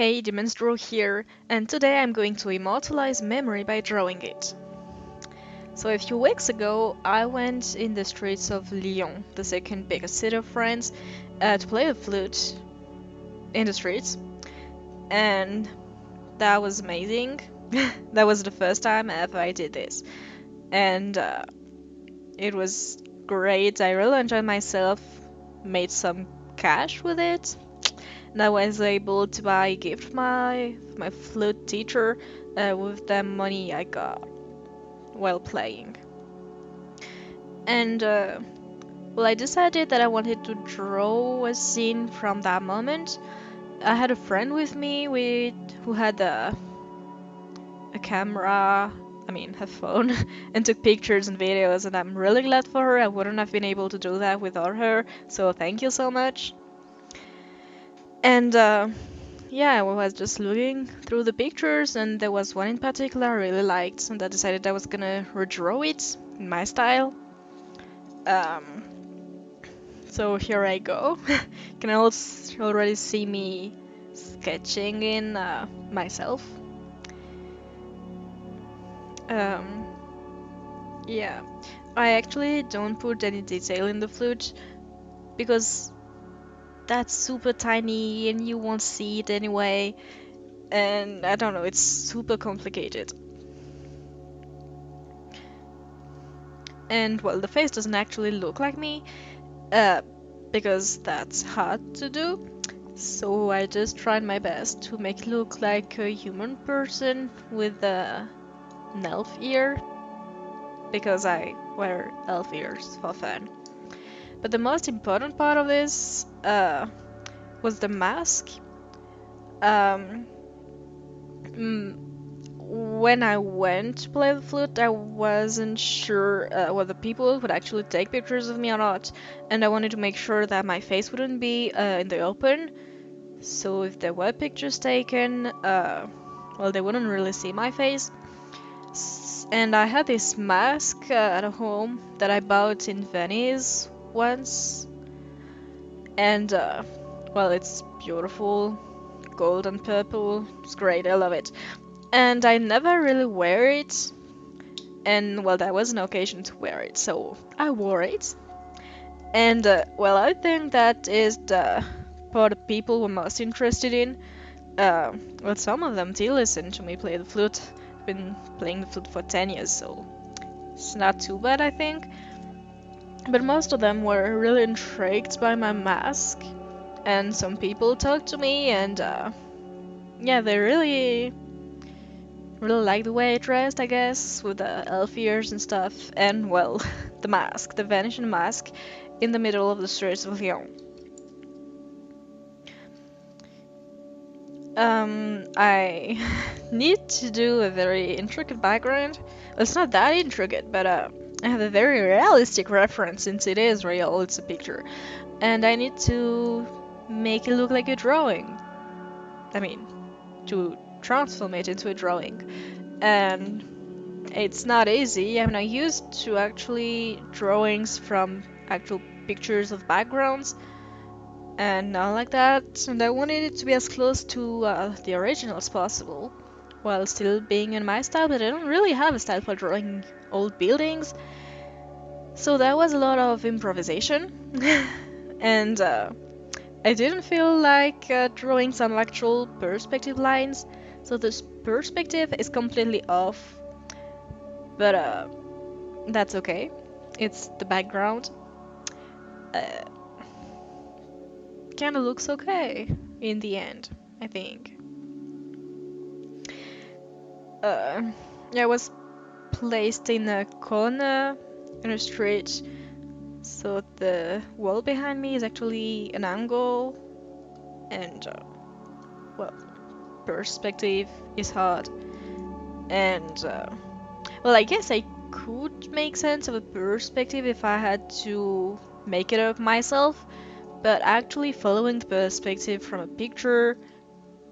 Hey, Demon's Draw here, and today I'm going to immortalize memory by drawing it. So a few weeks ago, I went in the streets of Lyon, the second biggest city of France, to play the flute in the streets, and that was amazing. That was the first time ever I did this, and it was great. I really enjoyed myself, made some cash with it. And I was able to buy a gift for my flute teacher with the money I got while playing. And well, I decided that I wanted to draw a scene from that moment. I had a friend with me who had a camera, her phone, and took pictures and videos, and I'm really glad for her. I wouldn't have been able to do that without her, so thank you so much. And yeah, I was just looking through the pictures, and there was one in particular I really liked, and I decided I was gonna redraw it in my style. Um, so here I go. You can also already see me sketching in myself. Um, yeah, I actually don't put any detail in the flute because that's super tiny and you won't see it anyway. And I don't know, it's super complicated. And well, the face doesn't actually look like me, uh, because that's hard to do. So I just tried my best to make it look like a human person with an elf ear, because I wear elf ears for fun. But the most important part of this was the mask. Um, when I went to play the flute, I wasn't sure whether people would actually take pictures of me or not, and I wanted to make sure that my face wouldn't be in the open. So if there were pictures taken, well, they wouldn't really see my face. And I had this mask at home that I bought in Venice once, and well, it's beautiful, gold and purple. It's great, I love it. And I never really wear it, and well, there was no occasion to wear it, so I wore it. And well, I think that is the part of people were most interested in. Well, some of them still listen to me play the flute. I've been playing the flute for 10 years, so it's not too bad, I think. But most of them were really intrigued by my mask, and some people talked to me, and yeah, they really like the way I dressed, I guess, with the elf ears and stuff, and well, the mask, the vanishing mask, in the middle of the streets of Lyon. I need to do a very intricate background. Well, it's not that intricate, but I have a very realistic reference since it is real, it's a picture. And I need to make it look like a drawing. I mean, to transform it into a drawing. And it's not easy. I'm not used to actually drawings from actual pictures of backgrounds and not like that, and I wanted it to be as close to the original as possible, while still being in my style, but I don't really have a style for drawing old buildings, so that was a lot of improvisation, and I didn't feel like drawing some actual perspective lines, so this perspective is completely off, but that's okay, it's the background. Uh, Kinda looks okay in the end, I think. Yeah, I was placed in a corner in a street, so the wall behind me is actually an angle, and well, perspective is hard. And well, I guess I could make sense of a perspective if I had to make it up myself, but actually following the perspective from a picture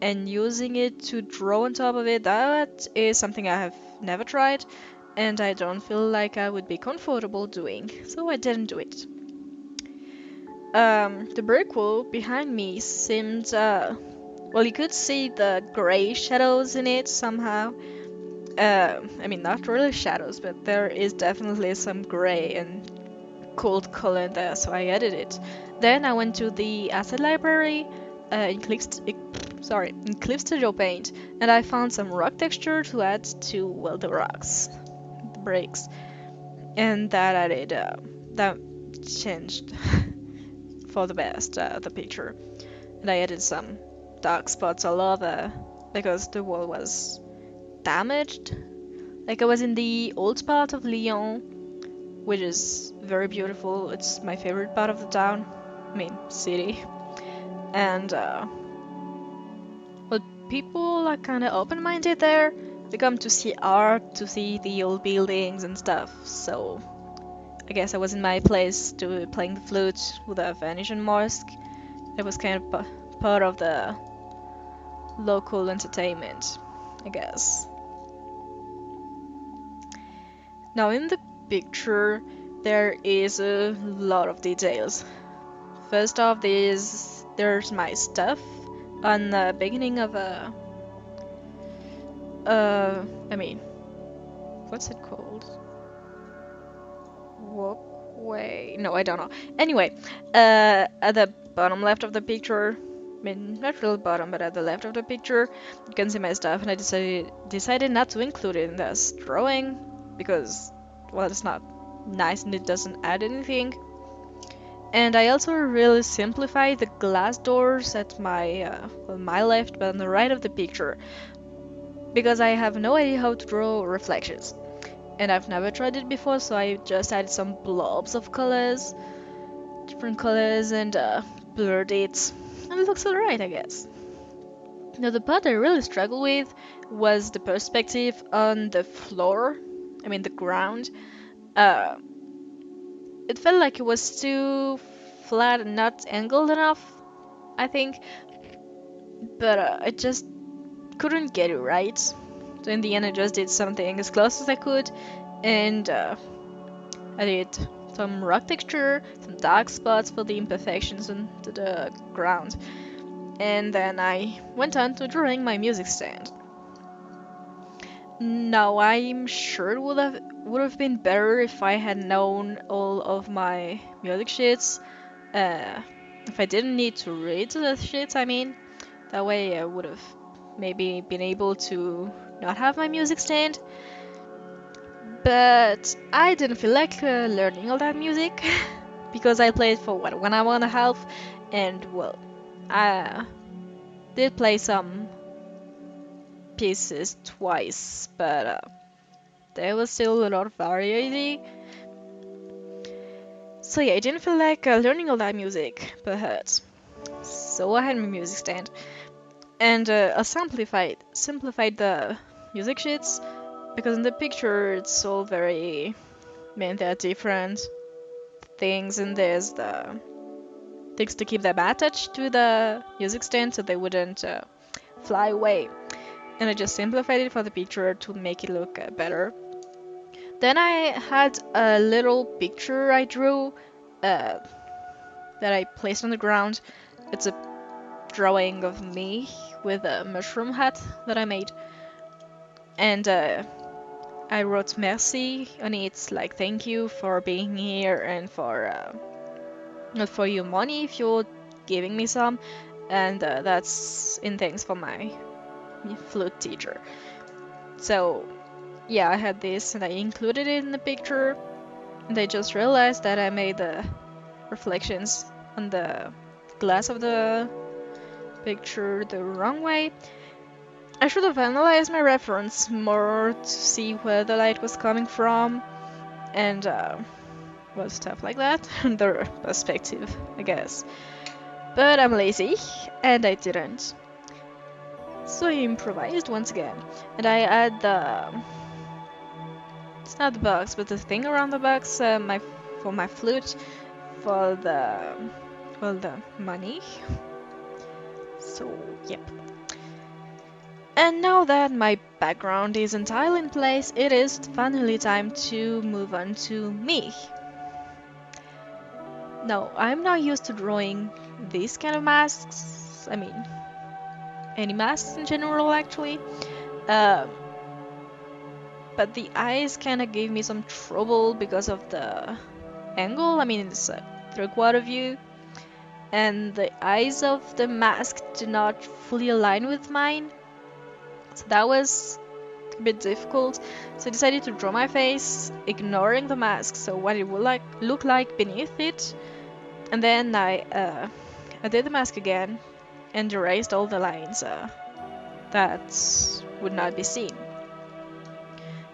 and using it to draw on top of it, that is something I have never tried, and I don't feel like I would be comfortable doing, so I didn't do it. The brick wall behind me seemed well, you could see the gray shadows in it somehow. I mean, not really shadows, but there is definitely some gray and cold color in there, so I added it. Then I went to the asset library in Clip Studio Paint, and I found some rock texture to add to, well, the rocks, the breaks, and that changed for the best the picture. And I added some dark spots all over because the wall was damaged. Like I was in the old part of Lyon, which is very beautiful. It's my favorite part of the town. I mean, city. And, well, people are kind of open minded there. They come to see art, to see the old buildings and stuff. So, I guess I was in my place to playing the flute with a Venetian mosque. It was kind of part of the local entertainment, I guess. Now, in the picture, there is a lot of details. First off, there's my stuff on the beginning of a I mean, what's it called? Walkway? No, I don't know. Anyway, at the bottom left of the picture, I mean, not really bottom, but at the left of the picture, you can see my stuff, and I decided not to include it in this drawing because, well, it's not nice and it doesn't add anything. And I also really simplified the glass doors at my left, but on the right of the picture, because I have no idea how to draw reflections. And I've never tried it before, so I just added some blobs of colors, different colors, and blurred it. And it looks alright, I guess. Now, the part I really struggled with was the perspective on the floor, I mean the ground. Uh, it felt like it was too flat and not angled enough, I think, but I just couldn't get it right. So in the end, I just did something as close as I could, and I did some rock texture, some dark spots for the imperfections into the ground, and then I went on to drawing my music stand. Now I'm sure it would have been better if I had known all of my music sheets. If I didn't need to read the sheets, I mean, that way I would have maybe been able to not have my music stand. But I didn't feel like learning all that music because I played for what, 1 hour and a half, and well, I did play some pieces twice, but there was still a lot of variety. So yeah, I didn't feel like learning all that music, perhaps. So I had my music stand, and I simplified the music sheets because in the picture it's all very, man, there are different things, and there's the things to keep them attached to the music stand so they wouldn't fly away. And I just simplified it for the picture to make it look better. Then I had a little picture I drew uh, that I placed on the ground. It's a drawing of me with a mushroom hat that I made. And I wrote merci on it, like thank you for being here and for your money if you're giving me some. And that's in thanks for my flute teacher. So yeah, I had this and I included it in the picture. And I just realized that I made the reflections on the glass of the picture the wrong way. I should have analyzed my reference more to see where the light was coming from and well, stuff like that. The perspective, I guess. But I'm lazy and I didn't. So I improvised once again, and I add it's not the box, but the thing around the box, for my flute, for the money. So yep. And now that my background is entirely in place, it is finally time to move on to me. Now, I'm not used to drawing these kind of masks. I mean, any masks in general actually. Um, but the eyes kind of gave me some trouble because of the angle. I mean, it's a three-quarter view, and the eyes of the mask did not fully align with mine, so that was a bit difficult. So I decided to draw my face, ignoring the mask, so what it would look like beneath it, and then I did the mask again and erased all the lines that would not be seen.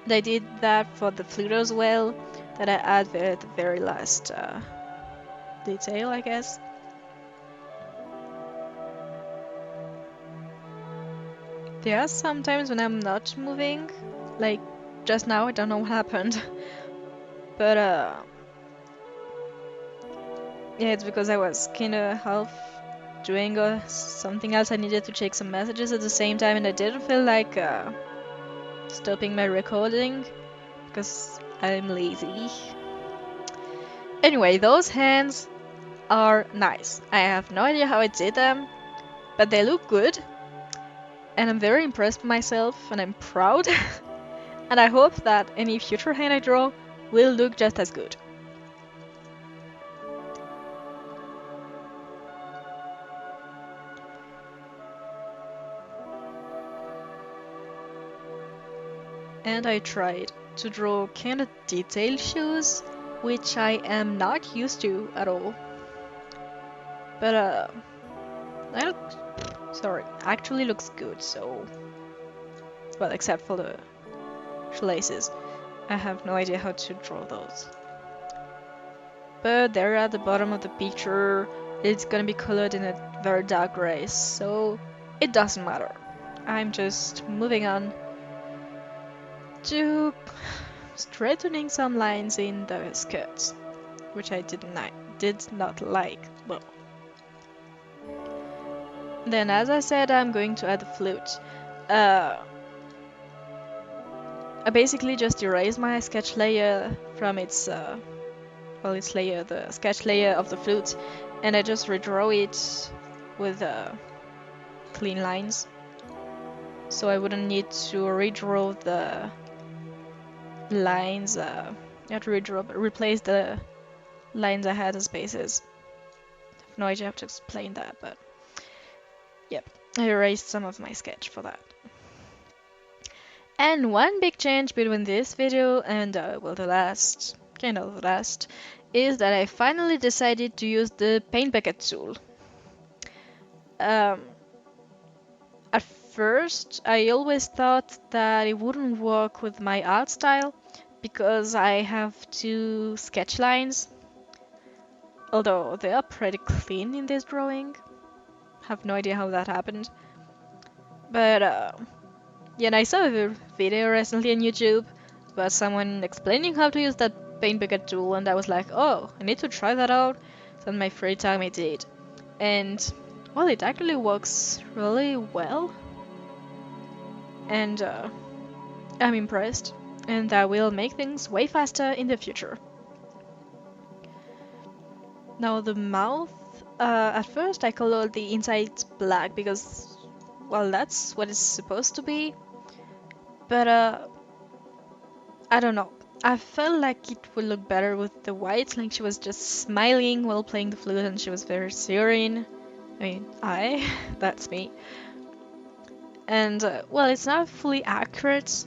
And I did that for the flute as well, that I added at the very last detail, I guess. There are some times when I'm not moving, like just now, I don't know what happened. But yeah, it's because I was kinda half doing something else. I needed to check some messages at the same time, and I didn't feel like stopping my recording because I'm lazy. Anyway, those hands are nice. I have no idea how I did them, but they look good, and I'm very impressed with myself, and I'm proud. And I hope that any future hand I draw will look just as good. And I tried to draw kind of detailed shoes, which I am not used to at all. But I look, sorry, actually looks good. So, well, except for the shoelaces, I have no idea how to draw those. But they're at the bottom of the picture. It's gonna be colored in a very dark gray, so it doesn't matter. I'm just moving on to straightening some lines in the skirts, which I did not like. Well, then as I said, I'm going to add the flute. I basically just erased my sketch layer from its its layer, the sketch layer of the flute, and I just redraw it with clean lines, so I wouldn't need to redraw the lines. You have to replace the lines I had as bases. I have no idea how to explain that, but yep, I erased some of my sketch for that. And one big change between this video and well, the last, is that I finally decided to use the paint bucket tool. Um, at first, I always thought that it wouldn't work with my art style because I have two sketch lines, although they are pretty clean in this drawing. Have no idea how that happened. But yeah, and I saw a video recently on YouTube about someone explaining how to use that paint bucket tool, and I was like, oh, I need to try that out. So in my free time I did. And well, it actually works really well. And I'm impressed. And that will make things way faster in the future. Now the mouth, at first I colored the inside black because, well, that's what it's supposed to be. But I don't know. I felt like it would look better with the white, like she was just smiling while playing the flute and she was very serene. I mean, that's me. And, well, it's not fully accurate,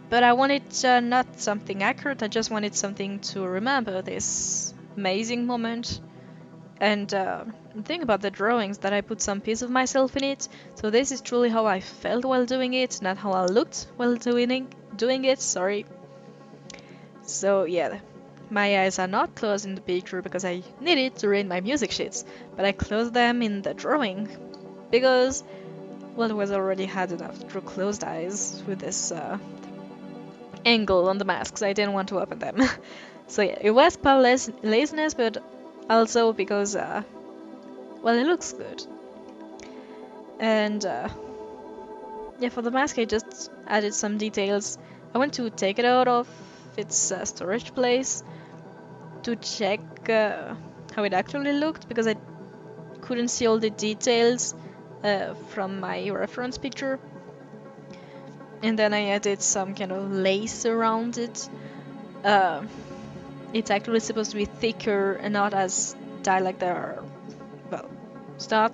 but I wanted not something accurate, I just wanted something to remember this amazing moment. And the thing about the drawings that I put some piece of myself in it, so this is truly how I felt while doing it, not how I looked while doing it, sorry. So yeah, my eyes are not closed in the picture because I needed to read my music sheets, but I closed them in the drawing because, well, it was already hard enough to draw closed eyes with this angle on the masks. I didn't want to open them. So yeah, it was part laziness, but also because, well, it looks good. And yeah, for the mask I just added some details. I want to take it out of its storage place to check how it actually looked because I couldn't see all the details from my reference picture. And then I added some kind of lace around it. Uh, it's actually supposed to be thicker and not as dyed like there are, well, it's not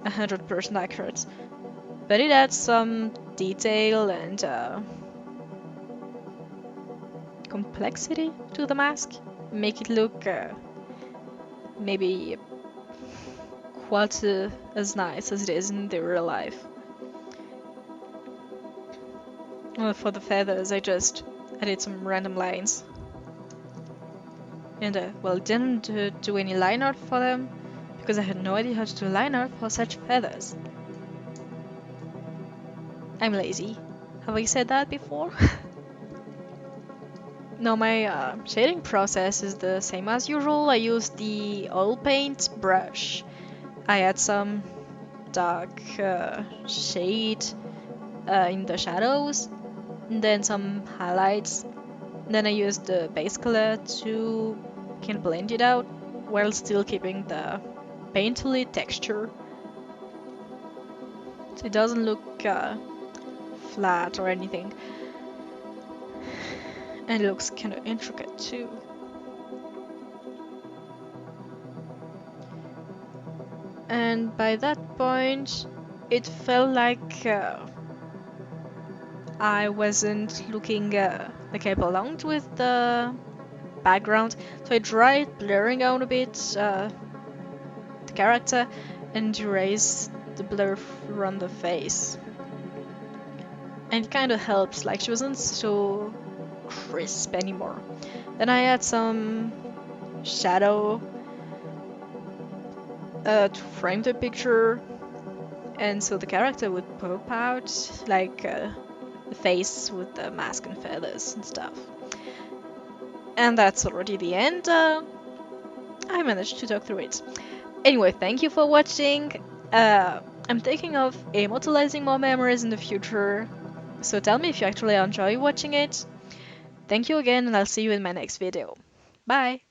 100% accurate. But it adds some detail and complexity to the mask. Make it look maybe quite as nice as it is in the real life. Well, for the feathers, I just added some random lines. And, well, didn't do any line art for them, because I had no idea how to do line art for such feathers. I'm lazy. Have I said that before? No, my shading process is the same as usual. I use the oil paint brush. I add some dark shade in the shadows, and then some highlights. Then I use the base color to kind of blend it out while still keeping the painterly texture. So it doesn't look flat or anything. And it looks kind of intricate too. And by that point, it felt like I wasn't looking like I belonged with the background. So I tried blurring out a bit the character and erase the blur from the face. And it kind of helps, like she wasn't so crisp anymore. Then I add some shadow to frame the picture, and so the character would pop out, like the face with the mask and feathers and stuff. And that's already the end. I managed to talk through it. Anyway, thank you for watching. I'm thinking of immortalizing more memories in the future, so tell me if you actually enjoy watching it. Thank you again, and I'll see you in my next video. Bye!